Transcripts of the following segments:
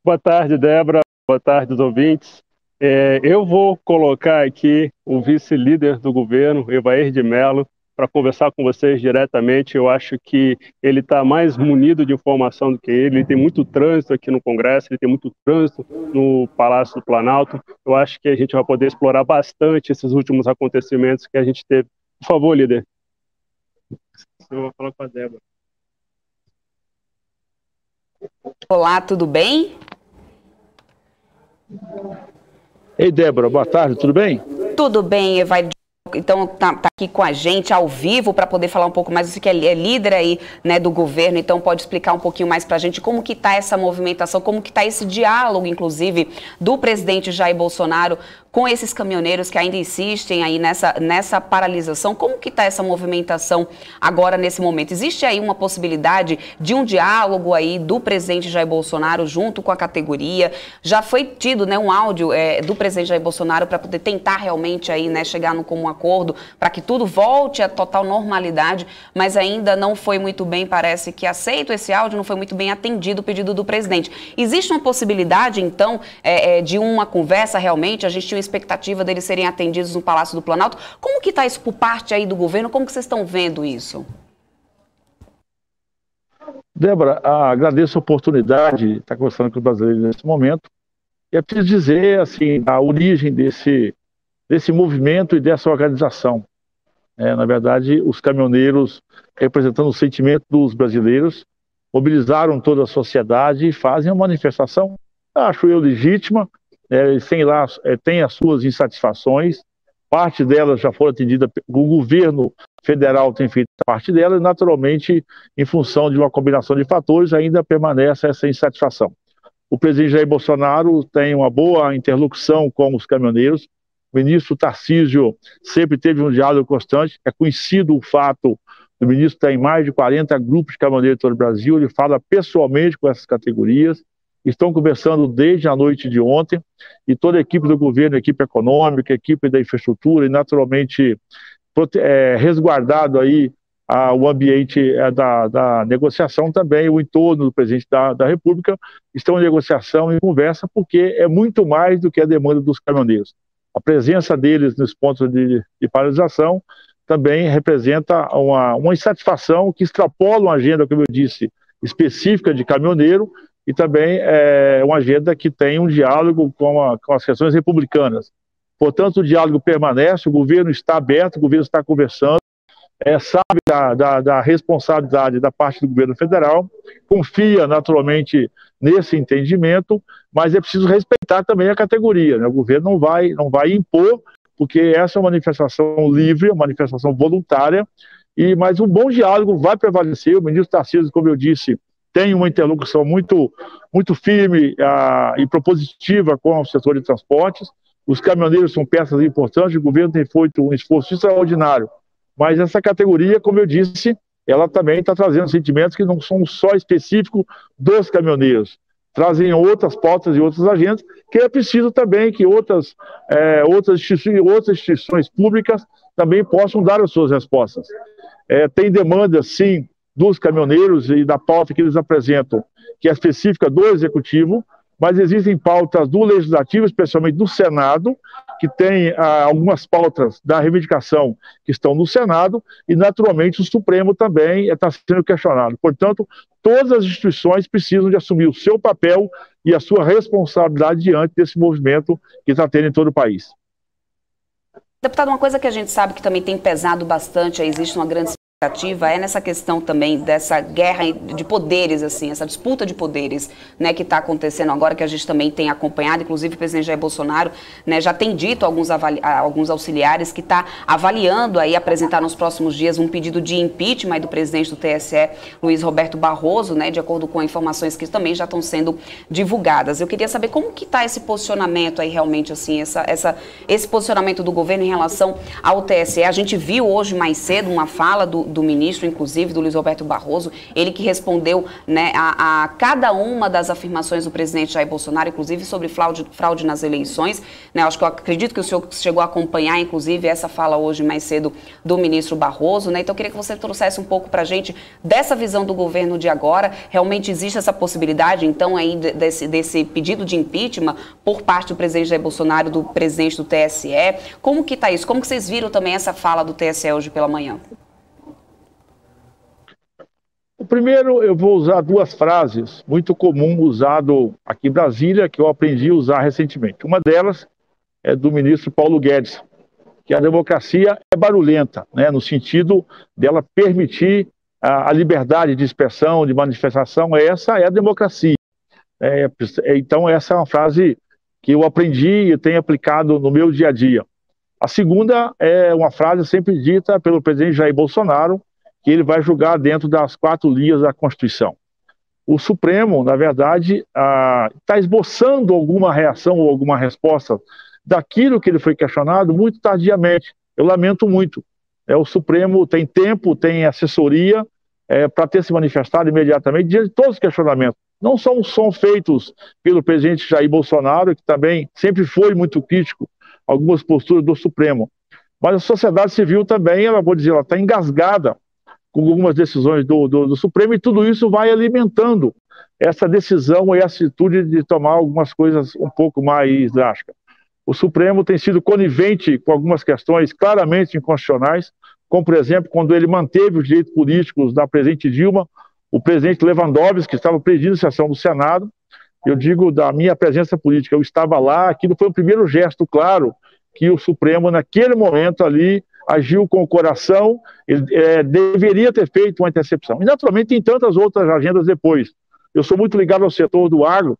Boa tarde, Débora. Boa tarde, os ouvintes. Eu vou colocar aqui o vice-líder do governo, Evair de Mello, para conversar com vocês diretamente. Eu acho que ele está mais munido de informação do que ele tem muito trânsito aqui no Congresso, ele tem muito trânsito no Palácio do Planalto. Eu acho que a gente vai poder explorar bastante esses últimos acontecimentos que a gente teve. Por favor, líder. Eu vou falar com a Débora. Olá, tudo bem? Ei, Débora, boa tarde, tudo bem? Tudo bem, Evair. Então tá aqui com a gente ao vivo para poder falar um pouco mais. Você que é líder aí, né, do governo, então pode explicar um pouquinho mais para a gente como que está essa movimentação, como que está esse diálogo, inclusive, do presidente Jair Bolsonaro com esses caminhoneiros que ainda insistem aí nessa paralisação. Como que está essa movimentação agora nesse momento? Existe aí uma possibilidade de um diálogo aí do presidente Jair Bolsonaro junto com a categoria? Já foi tido, né, um áudio do presidente Jair Bolsonaro para poder tentar realmente aí, né, chegar no comum acordo para que tudo volte à total normalidade, mas ainda não foi muito bem, parece que aceito esse áudio, não foi muito bem atendido o pedido do presidente. Existe uma possibilidade, então, de uma conversa realmente? A gente tinha uma expectativa deles serem atendidos no Palácio do Planalto. Como que está isso por parte aí do governo? Como que vocês estão vendo isso? Débora, agradeço a oportunidade de estar conversando com os brasileiros nesse momento. E é preciso dizer, assim, a origem desse movimento e dessa organização. Na verdade, os caminhoneiros, representando o sentimento dos brasileiros, mobilizaram toda a sociedade e fazem uma manifestação, acho eu, legítima. Eles têm as suas insatisfações, parte delas já foram atendidas, o governo federal tem feito parte delas, e naturalmente, em função de uma combinação de fatores, ainda permanece essa insatisfação. O presidente Jair Bolsonaro tem uma boa interlocução com os caminhoneiros. O ministro Tarcísio sempre teve um diálogo constante. É conhecido o fato do ministro ter mais de 40 grupos de caminhoneiros em todo o Brasil. Ele fala pessoalmente com essas categorias. Estão conversando desde a noite de ontem. E toda a equipe do governo, a equipe econômica, a equipe da infraestrutura e, naturalmente, resguardado aí o ambiente da negociação também, o entorno do presidente da República, estão em negociação e conversa, porque é muito mais do que a demanda dos caminhoneiros. A presença deles nos pontos de paralisação também representa uma insatisfação que extrapola uma agenda, como eu disse, específica de caminhoneiro, e também uma agenda que tem um diálogo com as questões republicanas. Portanto, o diálogo permanece, o governo está aberto, o governo está conversando, sabe da responsabilidade da parte do governo federal, confia naturalmente nesse entendimento, mas é preciso respeitar também a categoria, né? O governo não vai impor, porque essa é uma manifestação livre, uma manifestação voluntária, mas um bom diálogo vai prevalecer. O ministro Tarcísio, como eu disse, tem uma interlocução muito firme e propositiva com o setor de transportes. Os caminhoneiros são peças importantes, o governo tem feito um esforço extraordinário, mas essa categoria, como eu disse, ela também está trazendo sentimentos que não são só específicos dos caminhoneiros, trazem outras pautas e outras agendas, que é preciso também que outras instituições públicas também possam dar as suas respostas. Tem demanda, sim, dos caminhoneiros e da pauta que eles apresentam, que é específica do Executivo, mas existem pautas do Legislativo, especialmente do Senado, que tem algumas pautas da reivindicação que estão no Senado, e naturalmente o Supremo também está sendo questionado. Portanto, todas as instituições precisam de assumir o seu papel e a sua responsabilidade diante desse movimento que está tendo em todo o país. Deputado, uma coisa que a gente sabe que também tem pesado bastante, existe uma grande expectativa, nessa questão também dessa guerra de poderes, assim, essa disputa de poderes, né, que está acontecendo agora, que a gente também tem acompanhado, inclusive o presidente Jair Bolsonaro, né, já tem dito a alguns auxiliares que está avaliando aí apresentar nos próximos dias um pedido de impeachment aí do presidente do TSE, Luiz Roberto Barroso, né, de acordo com informações que também já estão sendo divulgadas. Eu queria saber como que está esse posicionamento aí realmente, assim, esse posicionamento do governo em relação ao TSE. A gente viu hoje mais cedo uma fala do do ministro, inclusive do Luiz Roberto Barroso, ele que respondeu, né, a cada uma das afirmações do presidente Jair Bolsonaro, inclusive sobre fraude nas eleições, né? Acho que eu acredito que o senhor chegou a acompanhar, inclusive, essa fala hoje mais cedo do ministro Barroso, né? Então eu queria que você trouxesse um pouco para a gente dessa visão do governo de agora. Realmente existe essa possibilidade, então, aí desse pedido de impeachment por parte do presidente Jair Bolsonaro, do presidente do TSE. Como que está isso? Como que vocês viram também essa fala do TSE hoje pela manhã? O primeiro, eu vou usar duas frases muito comum usado aqui em Brasília, que eu aprendi a usar recentemente. Uma delas é do ministro Paulo Guedes, que a democracia é barulhenta, né, no sentido dela permitir a liberdade de expressão, de manifestação. Essa é a democracia. Então, essa é uma frase que eu aprendi e tenho aplicado no meu dia a dia. A segunda é uma frase sempre dita pelo presidente Jair Bolsonaro, que ele vai julgar dentro das 4 linhas da Constituição. O Supremo, na verdade, está esboçando alguma reação ou alguma resposta daquilo que ele foi questionado muito tardiamente. Eu lamento muito. O Supremo tem tempo, tem assessoria para ter se manifestado imediatamente diante de todos os questionamentos. Não são feitos pelo presidente Jair Bolsonaro, que também sempre foi muito crítico a algumas posturas do Supremo, mas a sociedade civil também, ela está engasgada com algumas decisões do Supremo, e tudo isso vai alimentando essa decisão e essa atitude de tomar algumas coisas um pouco mais drásticas. O Supremo tem sido conivente com algumas questões claramente inconstitucionais, como, por exemplo, quando ele manteve os direitos políticos da presidente Dilma, o presidente Lewandowski, que estava presidindo a sessão do Senado. Eu digo da minha presença política, eu estava lá, aquilo foi o primeiro gesto claro que o Supremo, naquele momento ali, agiu com o coração. Ele deveria ter feito uma intercepção. E, naturalmente, tem tantas outras agendas depois. Eu sou muito ligado ao setor do agro,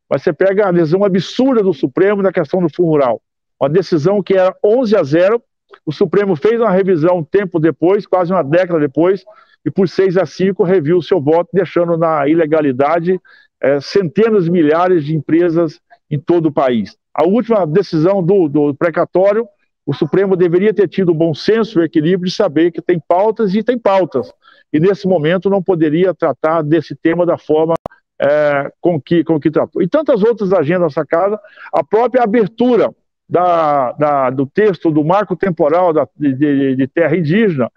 mas você pega a decisão absurda do Supremo na questão do Fundo Rural. Uma decisão que era 11-0, o Supremo fez uma revisão um tempo depois, quase uma década depois, e por 6-5 reviu o seu voto, deixando na ilegalidade centenas de milhares de empresas em todo o país. A última decisão do precatório, o Supremo deveria ter tido o bom senso e o equilíbrio de saber que tem pautas e tem pautas. E nesse momento não poderia tratar desse tema da forma com que tratou. E tantas outras agendas dessa casa, a própria abertura do texto do marco temporal de terra indígena,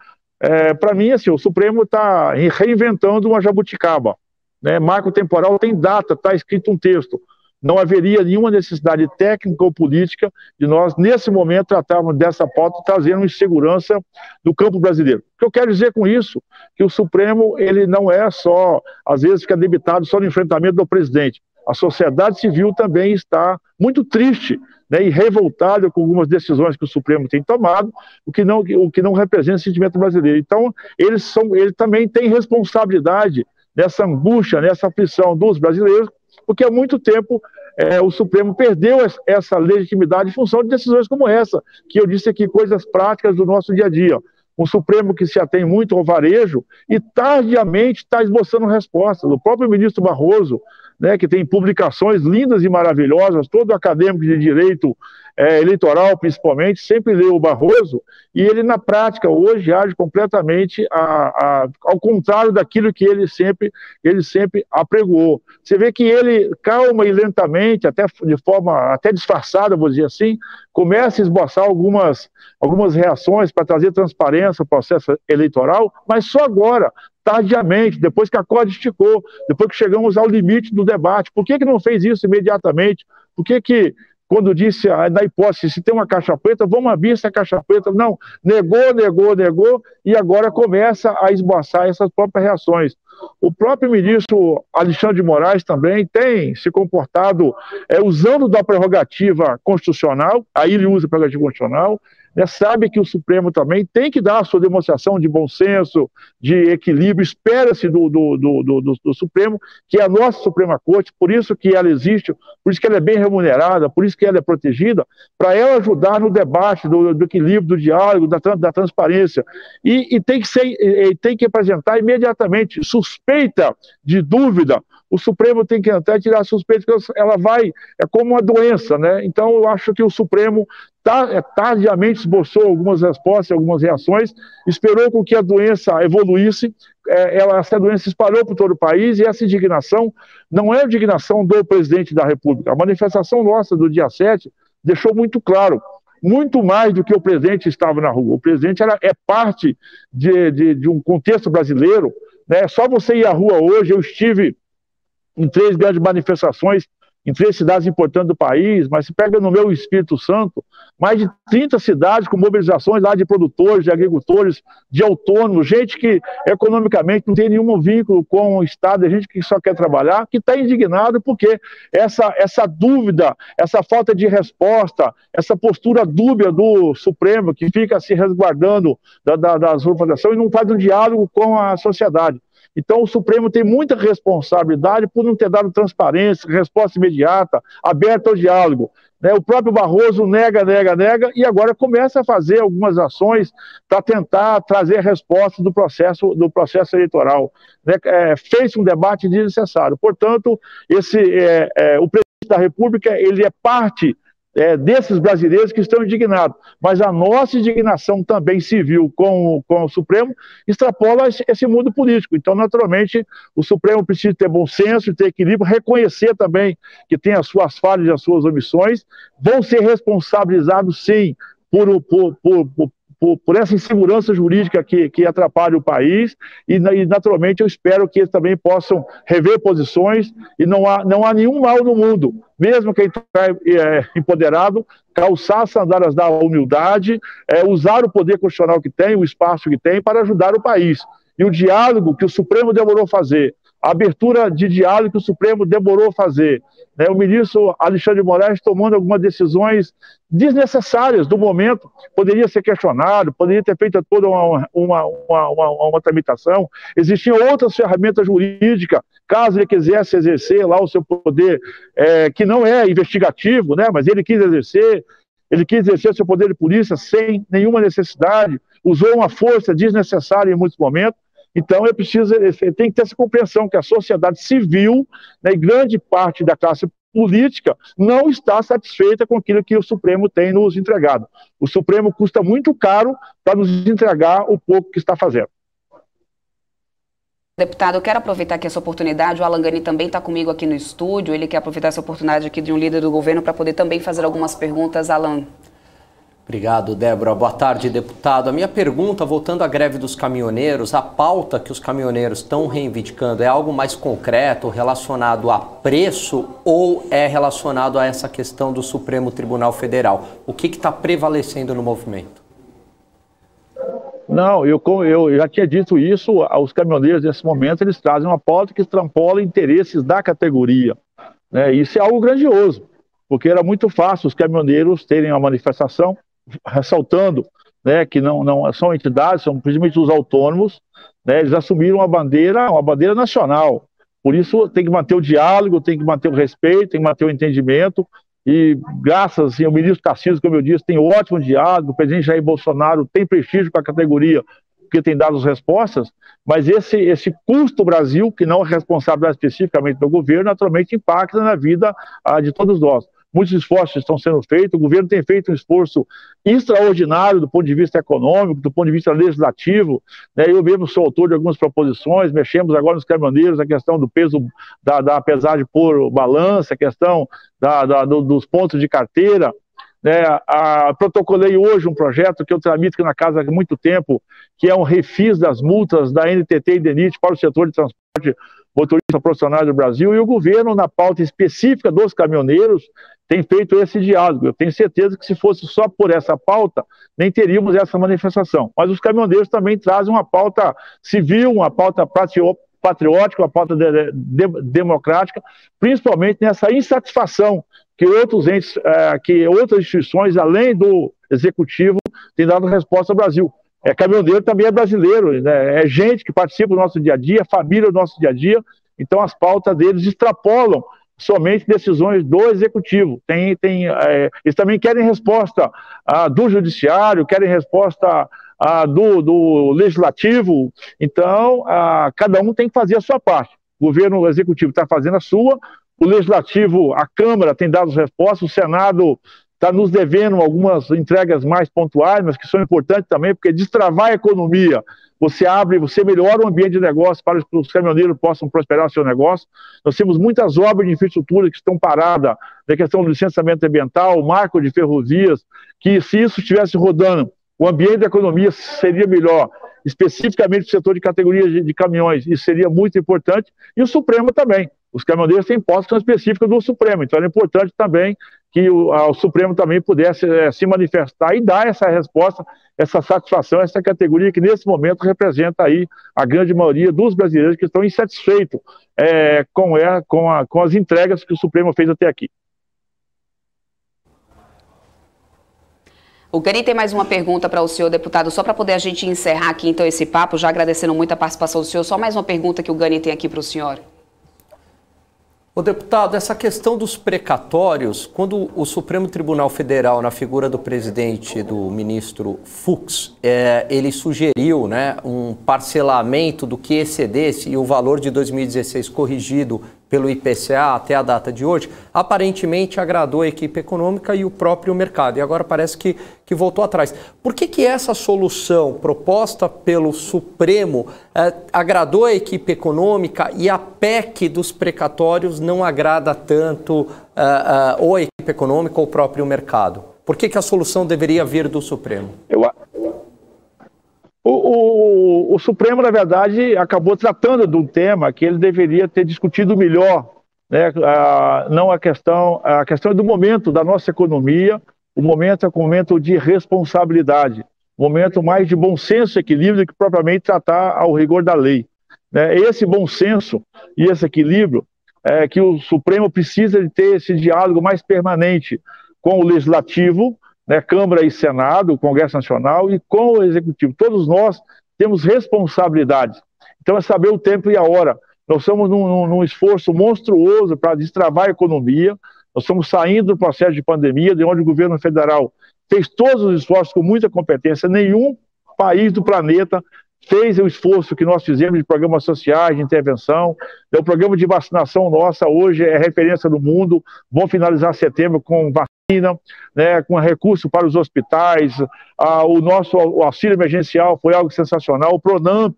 para mim, assim, o Supremo está reinventando uma jabuticaba. Né? Marco temporal tem data, está escrito um texto. Não haveria nenhuma necessidade técnica ou política de nós, nesse momento, tratarmos dessa pauta, trazendo insegurança no campo brasileiro. O que eu quero dizer com isso? Que o Supremo, ele não é só, às vezes, fica debitado só no enfrentamento do presidente. A sociedade civil também está muito triste, né, e revoltada com algumas decisões que o Supremo tem tomado, o que não representa o sentimento brasileiro. Então, ele também tem responsabilidade nessa angústia, nessa aflição dos brasileiros, porque há muito tempo o Supremo perdeu essa legitimidade em função de decisões como essa, que eu disse aqui, coisas práticas do nosso dia a dia. Um Supremo que se atém muito ao varejo e tardiamente está esboçando respostas. O próprio ministro Barroso, né, que tem publicações lindas e maravilhosas, todo acadêmico de direito eleitoral, principalmente, sempre leu o Barroso, e ele, na prática, hoje age completamente ao contrário daquilo que ele sempre apregoou. Você vê que ele, calma e lentamente, até de forma até disfarçada, vou dizer assim, começa a esboçar algumas reações para trazer transparência ao processo eleitoral, mas só agora, tardiamente, depois que a corda esticou, depois que chegamos ao limite do debate. Por que não fez isso imediatamente? Por que quando disse, na hipótese, se tem uma caixa preta, vamos abrir essa caixa preta? Não, negou, e agora começa a esboçar essas próprias reações. O próprio ministro Alexandre de Moraes também tem se comportado usando da prerrogativa constitucional, aí ele usa a prerrogativa constitucional, né, sabe que o Supremo também tem que dar a sua demonstração de bom senso, de equilíbrio, espera-se do Supremo, que é a nossa Suprema Corte, por isso que ela existe, por isso que ela é bem remunerada, por isso que ela é protegida, para ela ajudar no debate, do equilíbrio, do diálogo, da transparência, e tem que apresentar imediatamente suspeita de dúvida o Supremo tem que entrar e tirar a suspeita, porque ela vai, é como uma doença, né? Então eu acho que o Supremo tardiamente esboçou algumas respostas, algumas reações, esperou com que a doença evoluísse, essa doença espalhou por todo o país, e essa indignação não é a indignação do presidente da República. A manifestação nossa do dia 7 deixou muito claro, muito mais do que o presidente estava na rua. O presidente é parte de um contexto brasileiro, né? Só você ir à rua hoje, eu estive em 3 grandes manifestações, em 3 cidades importantes do país, mas se pega no meu Espírito Santo, mais de 30 cidades com mobilizações lá de produtores, de agricultores, de autônomos, gente que economicamente não tem nenhum vínculo com o Estado, gente que só quer trabalhar, que está indignado porque essa dúvida, essa falta de resposta, essa postura dúbia do Supremo, que fica se resguardando das organizações e não faz um diálogo com a sociedade. Então o Supremo tem muita responsabilidade por não ter dado transparência, resposta imediata, aberta ao diálogo. O próprio Barroso nega, e agora começa a fazer algumas ações para tentar trazer respostas do processo eleitoral. Fez um debate desnecessário. Portanto, o presidente da República, ele é parte desses brasileiros que estão indignados, mas a nossa indignação também civil com o Supremo extrapola esse mundo político. Então, naturalmente, o Supremo precisa ter bom senso, ter equilíbrio, reconhecer também que tem as suas falhas e as suas omissões, vão ser responsabilizados, sim, por essa insegurança jurídica que atrapalha o país, e naturalmente eu espero que eles também possam rever posições, e não há nenhum mal no mundo, mesmo quem está empoderado, calçar as sandálias da humildade, usar o poder constitucional que tem, o espaço que tem, para ajudar o país. E o diálogo que o Supremo demorou a fazer, a abertura de diálogo que o Supremo demorou a fazer, o ministro Alexandre de Moraes tomando algumas decisões desnecessárias do momento, poderia ser questionado, poderia ter feito toda uma tramitação, existiam outras ferramentas jurídicas, caso ele quisesse exercer lá o seu poder, que não é investigativo, mas ele quis exercer seu poder de polícia sem nenhuma necessidade, usou uma força desnecessária em muitos momentos. Então, tem que ter essa compreensão que a sociedade civil, e grande parte da classe política, não está satisfeita com aquilo que o Supremo tem nos entregado. O Supremo custa muito caro para nos entregar o pouco que está fazendo. Deputado, eu quero aproveitar aqui essa oportunidade, o Alan Gani também está comigo aqui no estúdio, ele quer aproveitar essa oportunidade aqui de um líder do governo para poder também fazer algumas perguntas. Alan. Obrigado, Débora. Boa tarde, deputado. A minha pergunta, voltando à greve dos caminhoneiros, a pauta que os caminhoneiros estão reivindicando é algo mais concreto, relacionado a preço, ou é relacionado a essa questão do Supremo Tribunal Federal? O que está prevalecendo no movimento? Não, eu já tinha dito isso, aos caminhoneiros nesse momento, eles trazem uma pauta que extrapola interesses da categoria. Isso é algo grandioso, porque era muito fácil os caminhoneiros terem uma manifestação, ressaltando que não são entidades, são principalmente os autônomos, eles assumiram uma bandeira nacional. Por isso tem que manter o diálogo, tem que manter o respeito, tem que manter o entendimento, e graças ao ministro Tarcísio, como eu disse, tem ótimo diálogo, o presidente Jair Bolsonaro tem prestígio com a categoria, porque tem dado as respostas, mas esse custo Brasil, que não é responsabilidade especificamente do governo, naturalmente impacta na vida de todos nós. Muitos esforços estão sendo feitos, o governo tem feito um esforço extraordinário do ponto de vista econômico, do ponto de vista legislativo, eu mesmo sou autor de algumas proposições, mexemos agora nos caminhoneiros, a questão do peso da pesagem por balança, a questão dos pontos de carteira, protocolei hoje um projeto que eu tramito na casa há muito tempo, que é um refis das multas da NTT e DENIT para o setor de transporte motorista profissional do Brasil, e o governo, na pauta específica dos caminhoneiros, tem feito esse diálogo. Eu tenho certeza que se fosse só por essa pauta, nem teríamos essa manifestação. Mas os caminhoneiros também trazem uma pauta civil, uma pauta patriótica, uma pauta democrática, principalmente nessa insatisfação que outros entes, que outras instituições, além do Executivo, têm dado resposta ao Brasil. Caminhoneiro também é brasileiro, é gente que participa do nosso dia a dia, família do nosso dia a dia, então as pautas deles extrapolam somente decisões do Executivo. Eles também querem resposta do Judiciário, querem resposta do Legislativo, então cada um tem que fazer a sua parte. o governo executivo está fazendo a sua, o legislativo, a Câmara tem dado as respostas, o Senado está nos devendo algumas entregas mais pontuais, mas que são importantes também, porque destravar a economia, você melhora o ambiente de negócio para que os caminhoneiros possam prosperar o seu negócio. Nós temos muitas obras de infraestrutura que estão paradas, na questão do licenciamento ambiental, o marco de ferrovias, que se isso estivesse rodando, o ambiente da economia seria melhor, especificamente no setor de categorias de caminhões, isso seria muito importante, e o Supremo também. Os caminhoneiros têm postos que são específicos do Supremo, então é importante também que o Supremo também pudesse se manifestar e dar essa resposta, essa satisfação a essa categoria que nesse momento representa aí a grande maioria dos brasileiros que estão insatisfeitos com as entregas que o Supremo fez até aqui. O Gani tem mais uma pergunta para o senhor, deputado, só para poder a gente encerrar aqui então esse papo, já agradecendo muito a participação do senhor, só mais uma pergunta que o Gani tem aqui para o senhor. Ô deputado, essa questão dos precatórios, quando o Supremo Tribunal Federal, na figura do presidente, do ministro Fux, ele sugeriu, né, um parcelamento do que excedesse e o valor de 2016 corrigido pelo IPCA até a data de hoje, aparentemente agradou a equipe econômica e o próprio mercado. E agora parece que voltou atrás. Por que essa solução proposta pelo Supremo agradou a equipe econômica e a PEC dos precatórios não agrada tanto ou a equipe econômica ou o próprio mercado? Por que a solução deveria vir do Supremo? O Supremo, na verdade, acabou tratando de um tema que ele deveria ter discutido melhor, né? Não a questão do momento da nossa economia, o momento é um momento de responsabilidade, um momento mais de bom senso e equilíbrio que propriamente tratar ao rigor da lei, né? Esse bom senso e esse equilíbrio é que o Supremo precisa de ter esse diálogo mais permanente com o Legislativo, né, Câmara e Senado, o Congresso Nacional e com o Executivo. Todos nós temos responsabilidades. Então é saber o tempo e a hora. Nós estamos num esforço monstruoso para destravar a economia, nós estamos saindo do processo de pandemia, de onde o governo federal fez todos os esforços com muita competência. Nenhum país do planeta fez o esforço que nós fizemos de programas sociais, de intervenção. O programa de vacinação nossa hoje é referência no mundo. Vão finalizar setembro com vacina, né, com recurso para os hospitais. O nosso auxílio emergencial foi algo sensacional. O Pronamp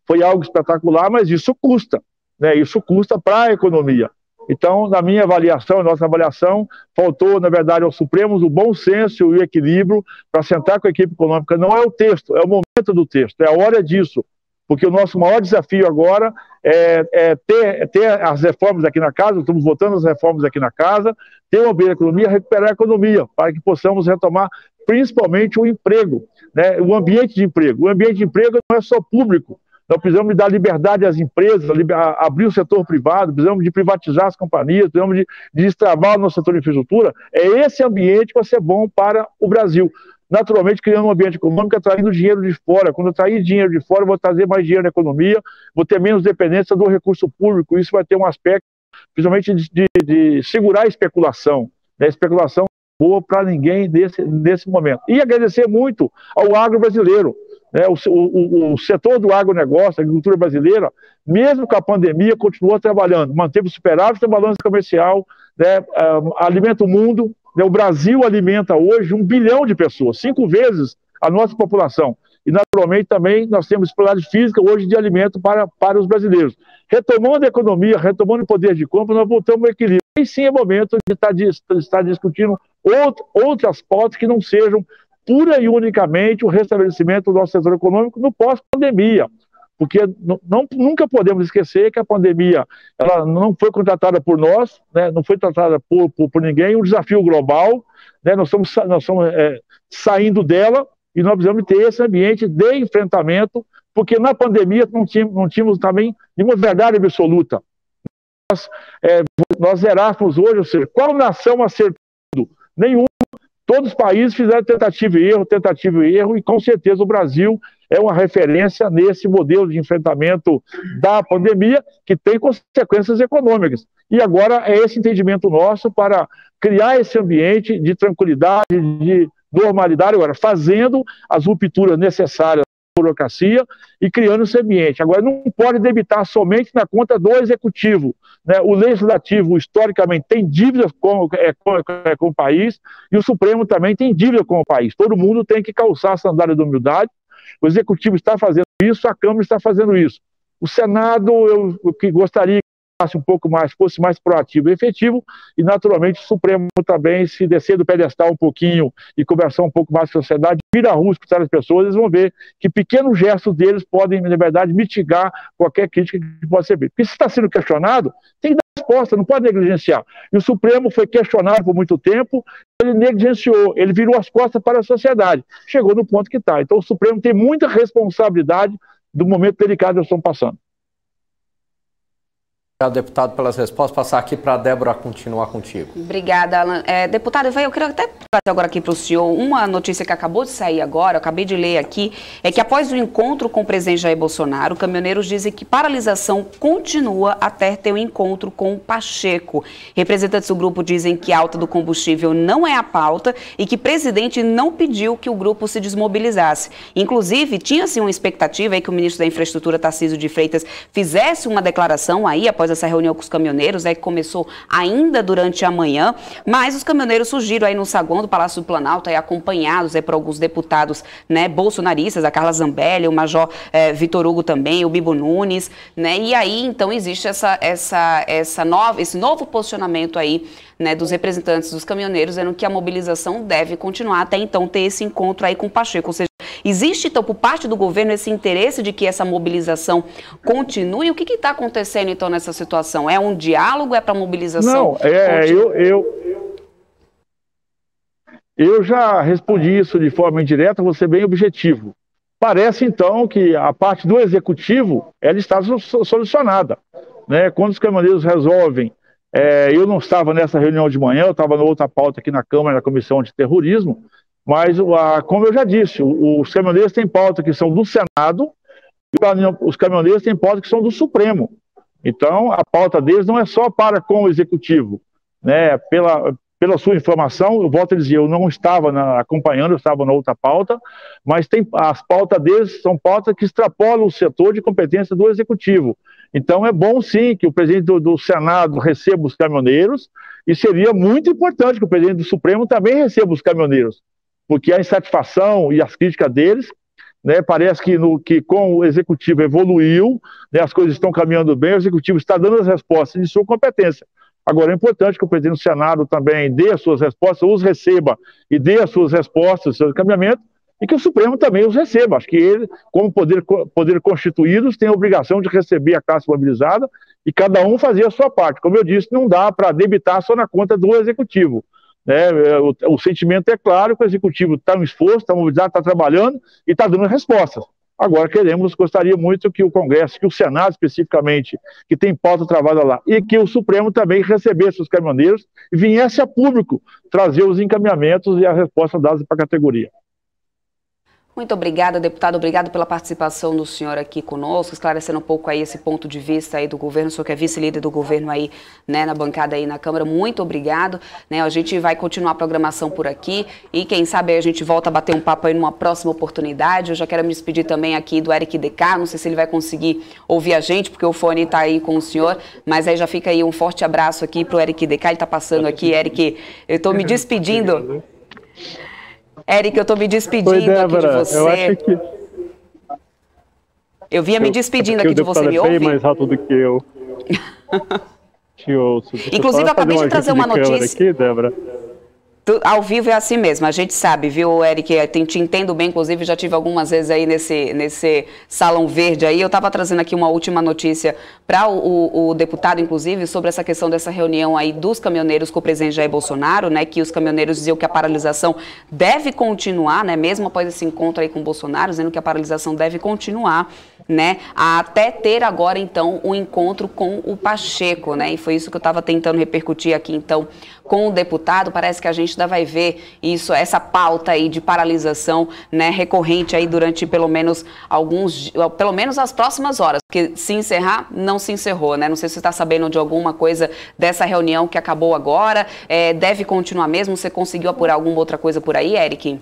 foi algo espetacular, mas isso custa, né? Isso custa para a economia. Então, na minha avaliação, nossa avaliação, faltou, na verdade, ao Supremo o bom senso e o equilíbrio para sentar com a equipe econômica. Não é o texto, é o momento do texto, é a hora disso. Porque o nosso maior desafio agora é ter as reformas aqui na casa, estamos votando as reformas aqui na casa, ter uma boa economia, recuperar a economia, para que possamos retomar principalmente o emprego, né? O ambiente de emprego. O ambiente de emprego não é só público. Nós precisamos dar liberdade às empresas, abrir o setor privado, precisamos de privatizar as companhias, precisamos de destravar o nosso setor de infraestrutura. É esse ambiente que vai ser bom para o Brasil. Naturalmente, criando um ambiente econômico, atraindo dinheiro de fora. Quando eu atrair dinheiro de fora, eu vou trazer mais dinheiro na economia, vou ter menos dependência do recurso público. Isso vai ter um aspecto, principalmente, de segurar a especulação. Né? Especulação boa para ninguém nesse momento. E agradecer muito ao agro brasileiro. O setor do agronegócio, a agricultura brasileira, mesmo com a pandemia, continuou trabalhando, manteve o superávit da balança comercial, né, alimenta o mundo, né, o Brasil alimenta hoje 1 bilhão de pessoas, 5 vezes a nossa população. E, naturalmente, também nós temos disponibilidade física hoje de alimento para os brasileiros. Retomando a economia, retomando o poder de compra, nós voltamos ao equilíbrio. E sim é momento de estar discutindo outras pautas que não sejam pura e unicamente o restabelecimento do nosso setor econômico no pós-pandemia, porque nunca podemos esquecer que a pandemia ela não foi contratada por nós, né, não foi tratada por ninguém, um desafio global, né, nós estamos saindo dela e nós precisamos ter esse ambiente de enfrentamento, porque na pandemia não tínhamos também nenhuma verdade absoluta. Nós zerássemos hoje, ou seja, qual nação acertando? Nenhum. Todos os países fizeram tentativa e erro, e com certeza o Brasil é uma referência nesse modelo de enfrentamento da pandemia, que tem consequências econômicas. E agora é esse entendimento nosso para criar esse ambiente de tranquilidade, de normalidade, agora fazendo as rupturas necessárias burocracia e criando esse ambiente. Agora, não pode debitar somente na conta do Executivo, né? O Legislativo, historicamente, tem dívidas com o país e o Supremo também tem dívida com o país. Todo mundo tem que calçar a sandália da humildade. O Executivo está fazendo isso, a Câmara está fazendo isso. O Senado, eu que gostaria que um pouco mais, fosse mais proativo e efetivo, e naturalmente o Supremo também, se descer do pedestal um pouquinho e conversar um pouco mais com a sociedade, vir à rua escutar as pessoas, eles vão ver que pequenos gestos deles podem, na verdade, mitigar qualquer crítica que possa ser feita. Porque se está sendo questionado, tem que dar resposta, não pode negligenciar. E o Supremo foi questionado por muito tempo, ele negligenciou, ele virou as costas para a sociedade, chegou no ponto que está. Então o Supremo tem muita responsabilidade do momento delicado que nós estamos passando. Obrigado, deputado, pelas respostas. Passar aqui para a Débora continuar contigo. Obrigada, Alan. Deputado, eu queria até trazer agora aqui para o senhor uma notícia que acabou de sair agora, eu acabei de ler aqui, é que após o encontro com o presidente Jair Bolsonaro, caminhoneiros dizem que paralisação continua até ter um encontro com o Pacheco. Representantes do grupo dizem que a alta do combustível não é a pauta e que o presidente não pediu que o grupo se desmobilizasse. Inclusive, tinha-se uma expectativa aí que o ministro da Infraestrutura, Tarcísio de Freitas, fizesse uma declaração aí após essa reunião com os caminhoneiros, que começou ainda durante a manhã, mas os caminhoneiros surgiram aí no saguão do Palácio do Planalto, aí acompanhados por alguns deputados, né, bolsonaristas, a Carla Zambelli, o Major Vitor Hugo também, o Bibo Nunes, né, e aí então existe esse novo posicionamento aí, né, dos representantes dos caminhoneiros, dizendo que a mobilização deve continuar até então ter esse encontro aí com o Pacheco, ou seja, existe, então, por parte do governo, esse interesse de que essa mobilização continue? O que está acontecendo, então, nessa situação? É um diálogo? É para mobilização? Não, eu já respondi isso de forma indireta, vou ser bem objetivo. Parece, então, que a parte do Executivo, ela está solucionada, né? Quando os caminhoneiros resolvem, eu não estava nessa reunião de manhã, eu estava na outra pauta aqui na Câmara, na Comissão de Terrorismo, mas, como eu já disse, os caminhoneiros têm pauta que são do Senado e os caminhoneiros têm pauta que são do Supremo. Então, a pauta deles não é só para com o Executivo, né? Pela sua informação, eu volto a dizer, eu não estava acompanhando, eu estava na outra pauta, mas as pautas deles são pautas que extrapolam o setor de competência do Executivo. Então é bom sim que o presidente do Senado receba os caminhoneiros, e seria muito importante que o presidente do Supremo também receba os caminhoneiros, porque a insatisfação e as críticas deles, né, parece que com o Executivo evoluiu, né, as coisas estão caminhando bem, o Executivo está dando as respostas de sua competência. Agora, é importante que o presidente do Senado também dê as suas respostas, os receba e dê as suas respostas, os seus encaminhamentos, e que o Supremo também os receba. Acho que ele, como poder constituídos, tem a obrigação de receber a classe mobilizada e cada um fazer a sua parte. Como eu disse, não dá para debitar só na conta do Executivo, né? O sentimento é claro que o Executivo está no esforço, está mobilizado, está trabalhando e está dando respostas. Agora gostaria muito que o Congresso, que o Senado especificamente, que tem pauta travada lá, e que o Supremo também recebesse os caminhoneiros e viesse a público trazer os encaminhamentos e as respostas dadas para a categoria. Muito obrigada, deputado. Obrigado pela participação do senhor aqui conosco, esclarecendo um pouco aí esse ponto de vista aí do governo. O senhor que é vice-líder do governo aí, né, na bancada aí na Câmara. Muito obrigado. Né, a gente vai continuar a programação por aqui e quem sabe a gente volta a bater um papo aí numa próxima oportunidade. Eu já quero me despedir também aqui do Eric DK. Não sei se ele vai conseguir ouvir a gente, porque o fone está aí com o senhor, mas aí já fica aí um forte abraço aqui para o Eric DK. Ele está passando aqui. Eric, eu estou me despedindo. Eric, eu estou me despedindo. Oi, Débora, aqui de você. Eu acho que... Eu vinha me despedindo aqui de você, me ouve? bem mais rápido do que eu. Te ouço. Inclusive, eu acabei de trazer uma notícia. Aqui, Débora. Ao vivo é assim mesmo, a gente sabe, viu, Eric? Te entendo bem, inclusive já tive algumas vezes aí nesse salão verde aí. Eu estava trazendo aqui uma última notícia para o deputado, inclusive, sobre essa questão dessa reunião aí dos caminhoneiros com o presidente Jair Bolsonaro, né? Que os caminhoneiros diziam que a paralisação deve continuar, né? Mesmo após esse encontro aí com o Bolsonaro, dizendo que a paralisação deve continuar, né? Até ter agora, então, um encontro com o Pacheco, né? E foi isso que eu estava tentando repercutir aqui, então, com o deputado. Parece que a gente ainda vai ver isso, essa pauta aí de paralisação, né, recorrente aí durante pelo menos as próximas horas, porque se encerrar, não se encerrou, né? Não sei se você está sabendo de alguma coisa dessa reunião que acabou agora, deve continuar mesmo? Você conseguiu apurar alguma outra coisa por aí, Eric?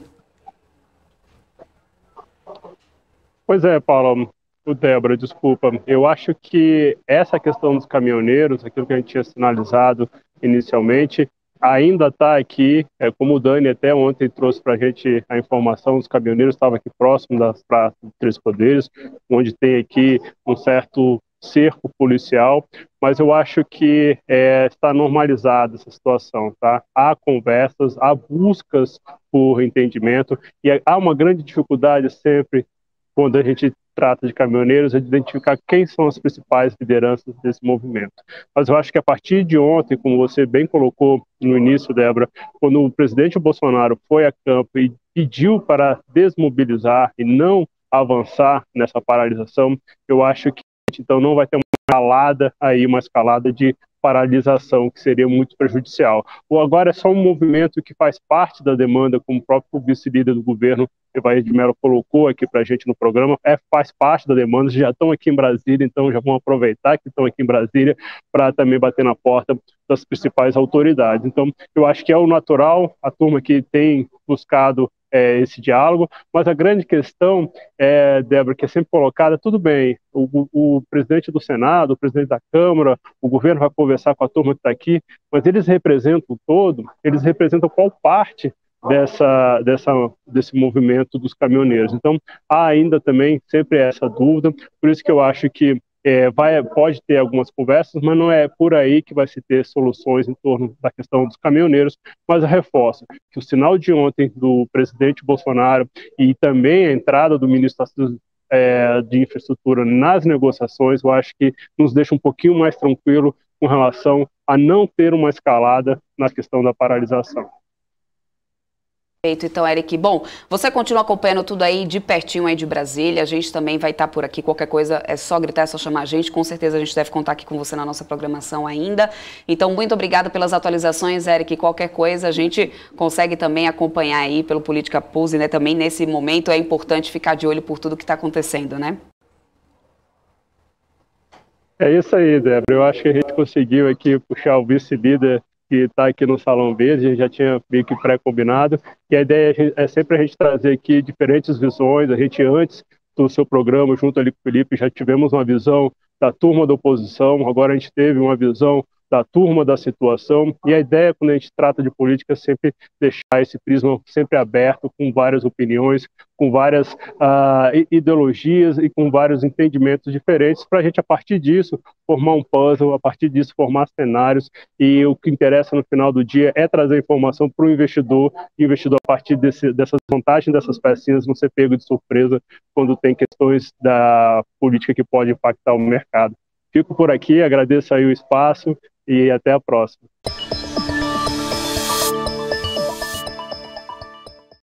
Pois é, Paulo, o Débora, desculpa. Eu acho que essa questão dos caminhoneiros, aquilo que a gente tinha sinalizado inicialmente, ainda está aqui, como o Dani até ontem trouxe para a gente a informação, os caminhoneiros estavam aqui próximo das praças dos Três Poderes, onde tem aqui um certo cerco policial, mas eu acho que está normalizada essa situação, tá? Há conversas, há buscas por entendimento, e há uma grande dificuldade sempre quando a gente trata de caminhoneiros, é de identificar quem são as principais lideranças desse movimento. Mas eu acho que a partir de ontem, como você bem colocou no início, Débora, quando o presidente Bolsonaro foi a campo e pediu para desmobilizar e não avançar nessa paralisação, eu acho que então não vai ter uma escalada de paralisação, que seria muito prejudicial. Ou agora é só um movimento que faz parte da demanda, como o próprio vice-líder do governo, Evair de Mello, colocou aqui para a gente no programa, faz parte da demanda, já estão aqui em Brasília, então já vão aproveitar que estão aqui em Brasília para também bater na porta das principais autoridades. Então, eu acho que é o natural, a turma que tem buscado esse diálogo, mas a grande questão, Débora, que é sempre colocada, tudo bem, o presidente do Senado, o presidente da Câmara, o governo vai conversar com a turma que está aqui, mas eles representam o todo, eles representam qual parte desse movimento dos caminhoneiros. Então, há ainda também sempre essa dúvida, por isso que eu acho que pode ter algumas conversas, mas não é por aí que vai se ter soluções em torno da questão dos caminhoneiros, mas eu reforço que o sinal de ontem do presidente Bolsonaro e também a entrada do ministro de Infraestrutura nas negociações, eu acho que nos deixa um pouquinho mais tranquilo com relação a não ter uma escalada na questão da paralisação. Então, Eric, bom, você continua acompanhando tudo aí de pertinho aí de Brasília, a gente também vai estar por aqui, qualquer coisa é só gritar, é só chamar a gente, com certeza a gente deve contar aqui com você na nossa programação ainda. Então, muito obrigada pelas atualizações, Eric, qualquer coisa a gente consegue também acompanhar aí pelo Política Pulse, né, também nesse momento é importante ficar de olho por tudo que está acontecendo, né? É isso aí, Débora, eu acho que a gente conseguiu aqui puxar o vice-líder que está aqui no Salão Verde, a gente já tinha meio que pré-combinado, e a ideia é sempre a gente trazer aqui diferentes visões. A gente, antes do seu programa, junto ali com o Felipe, já tivemos uma visão da turma da oposição, agora a gente teve uma visão da turma da situação, e a ideia, quando a gente trata de política, é sempre deixar esse prisma sempre aberto, com várias opiniões, com várias ideologias e com vários entendimentos diferentes, para a gente, a partir disso, formar um puzzle, a partir disso, formar cenários, e o que interessa no final do dia é trazer informação para o investidor, e o investidor, a partir dessas vantagens, dessas pecinhas, não ser pego de surpresa quando tem questões da política que pode impactar o mercado. Fico por aqui, agradeço aí o espaço, e até a próxima.